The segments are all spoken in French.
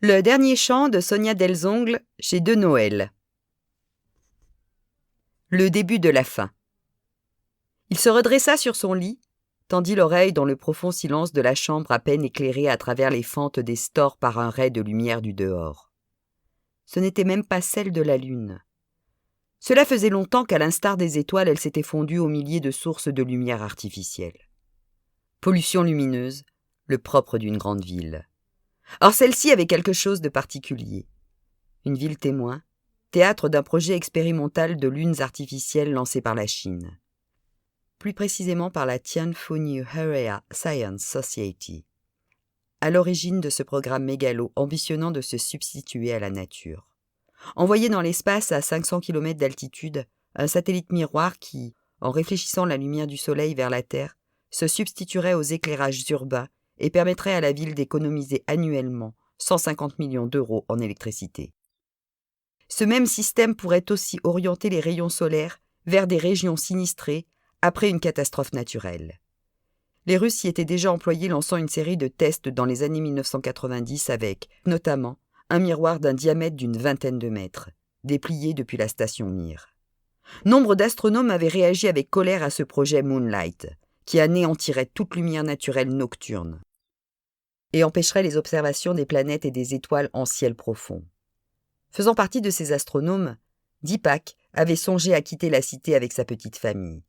Le dernier chant de Sonia Delzongle chez De Noël. Le début de la fin. Il se redressa sur son lit, tendit l'oreille dans le profond silence de la chambre à peine éclairée à travers les fentes des stores par un rai de lumière du dehors. Ce n'était même pas celle de la lune. Cela faisait longtemps qu'à l'instar des étoiles, elle s'était fondue au milieu de sources de lumière artificielle. Pollution lumineuse, le propre d'une grande ville. Or celle-ci avait quelque chose de particulier. Une ville témoin, théâtre d'un projet expérimental de lunes artificielles lancé par la Chine. Plus précisément par la Tianfu New Area Science Society. À l'origine de ce programme mégalo ambitionnant de se substituer à la nature. Envoyé dans l'espace à 500 km d'altitude, un satellite miroir qui, en réfléchissant la lumière du soleil vers la Terre, se substituerait aux éclairages urbains et permettrait à la ville d'économiser annuellement 150 millions d'euros en électricité. Ce même système pourrait aussi orienter les rayons solaires vers des régions sinistrées après une catastrophe naturelle. Les Russes y étaient déjà employés lançant une série de tests dans les années 1990 avec, notamment, un miroir d'un diamètre d'une vingtaine de mètres, déplié depuis la station Mir. Nombre d'astronomes avaient réagi avec colère à ce projet Moonlight, qui anéantirait toute lumière naturelle nocturne et empêcherait les observations des planètes et des étoiles en ciel profond. Faisant partie de ces astronomes, Deepak avait songé à quitter la cité avec sa petite famille.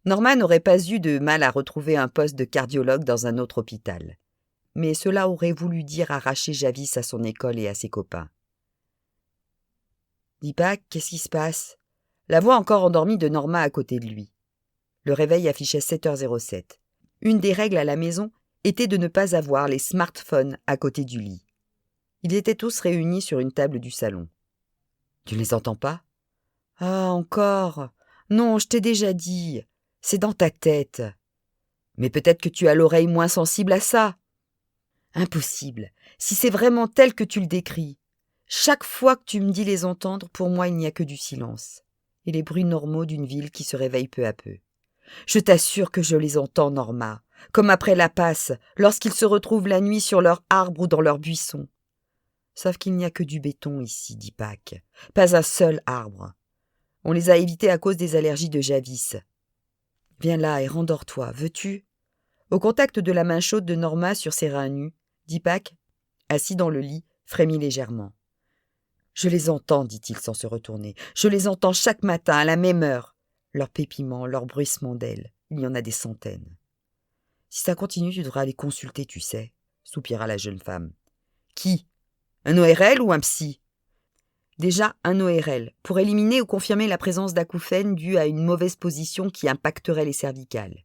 Norma n'aurait pas eu de mal à retrouver un poste de cardiologue dans un autre hôpital, mais cela aurait voulu dire arracher Javis à son école et à ses copains. « Deepak, qu'est-ce qui se passe ?» La voix encore endormie de Norma à côté de lui. Le réveil affichait 7h07. Une des règles à la maison était de ne pas avoir les smartphones à côté du lit. Ils étaient tous réunis sur une table du salon. « Tu ne les entends pas ?»« Ah, encore ? Non, je t'ai déjà dit. C'est dans ta tête. Mais peut-être que tu as l'oreille moins sensible à ça. » « Impossible, si c'est vraiment tel que tu le décris. Chaque fois que tu me dis les entendre, pour moi il n'y a que du silence. Et les bruits normaux d'une ville qui se réveille peu à peu. Je t'assure que je les entends, Norma, comme après la passe, lorsqu'ils se retrouvent la nuit sur leur arbre ou dans leur buisson. Sauf qu'il n'y a que du béton ici, dit Pâques. Pas un seul arbre. On les a évités à cause des allergies de Javis. Viens là et rendors-toi, veux-tu ? Au contact de la main chaude de Norma sur ses reins nus, Deepak, assis dans le lit, frémit légèrement. « Je les entends, dit-il sans se retourner. Je les entends chaque matin, à la même heure. Leurs pépiments, leurs bruissements d'ailes, il y en a des centaines. Si ça continue, tu devras aller consulter, tu sais, soupira la jeune femme. Qui ? Un ORL ou un psy ? Déjà, un ORL, pour éliminer ou confirmer la présence d'acouphènes dues à une mauvaise position qui impacterait les cervicales.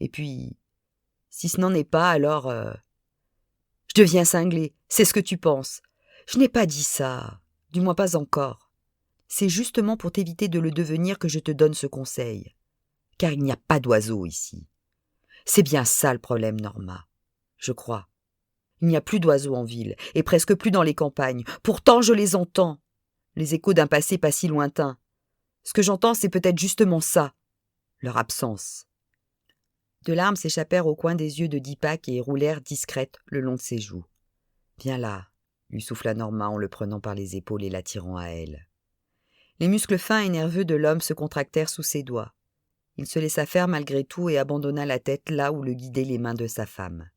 Et puis, si ce n'en est pas, alors... Je deviens cinglée, c'est ce que tu penses. Je n'ai pas dit ça, du moins pas encore. C'est justement pour t'éviter de le devenir que je te donne ce conseil. Car il n'y a pas d'oiseaux ici. C'est bien ça le problème, Norma. Je crois. Il n'y a plus d'oiseaux en ville, et presque plus dans les campagnes. Pourtant, je les entends. Les échos d'un passé pas si lointain. Ce que j'entends, c'est peut-être justement ça. Leur absence. Deux larmes s'échappèrent au coin des yeux de Deepak et roulèrent discrètes le long de ses joues. « Viens là », lui souffla Norma en le prenant par les épaules et l'attirant à elle. Les muscles fins et nerveux de l'homme se contractèrent sous ses doigts. Il se laissa faire malgré tout et abandonna la tête là où le guidaient les mains de sa femme,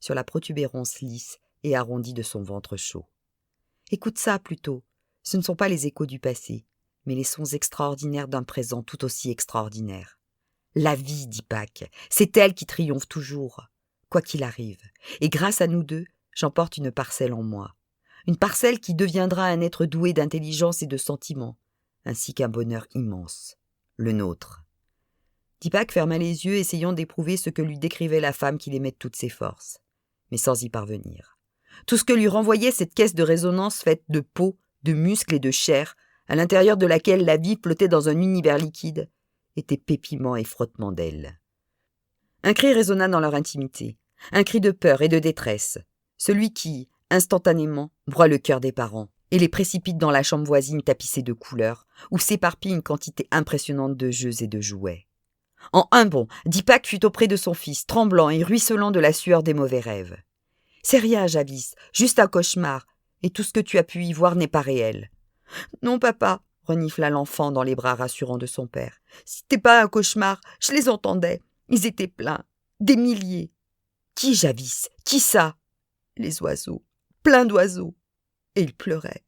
sur la protubérance lisse et arrondie de son ventre chaud. « Écoute ça plutôt. Ce ne sont pas les échos du passé, mais les sons extraordinaires d'un présent tout aussi extraordinaire. La vie, dit Pâques, c'est elle qui triomphe toujours, quoi qu'il arrive. Et grâce à nous deux, j'emporte une parcelle en moi. Une parcelle qui deviendra un être doué d'intelligence et de sentiments, ainsi qu'un bonheur immense, le nôtre. » Deepak ferma les yeux, essayant d'éprouver ce que lui décrivait la femme qu'il aimait de toutes ses forces, mais sans y parvenir. Tout ce que lui renvoyait cette caisse de résonance faite de peau, de muscles et de chair, à l'intérieur de laquelle la vie flottait dans un univers liquide, était pépiment et frottement d'ailes. Un cri résonna dans leur intimité, un cri de peur et de détresse, celui qui, instantanément, broie le cœur des parents et les précipite dans la chambre voisine tapissée de couleurs, où s'éparpille une quantité impressionnante de jeux et de jouets. En un bond, Deepak fut auprès de son fils, tremblant et ruisselant de la sueur des mauvais rêves. C'est rien, Javis, juste un cauchemar, et tout ce que tu as pu y voir n'est pas réel. »« Non, papa, » renifla l'enfant dans les bras rassurants de son père. « C'était pas un cauchemar, je les entendais. Ils étaient pleins, des milliers. »« Qui, Javis? Qui ça ?»« Les oiseaux, plein d'oiseaux. Et ils pleuraient.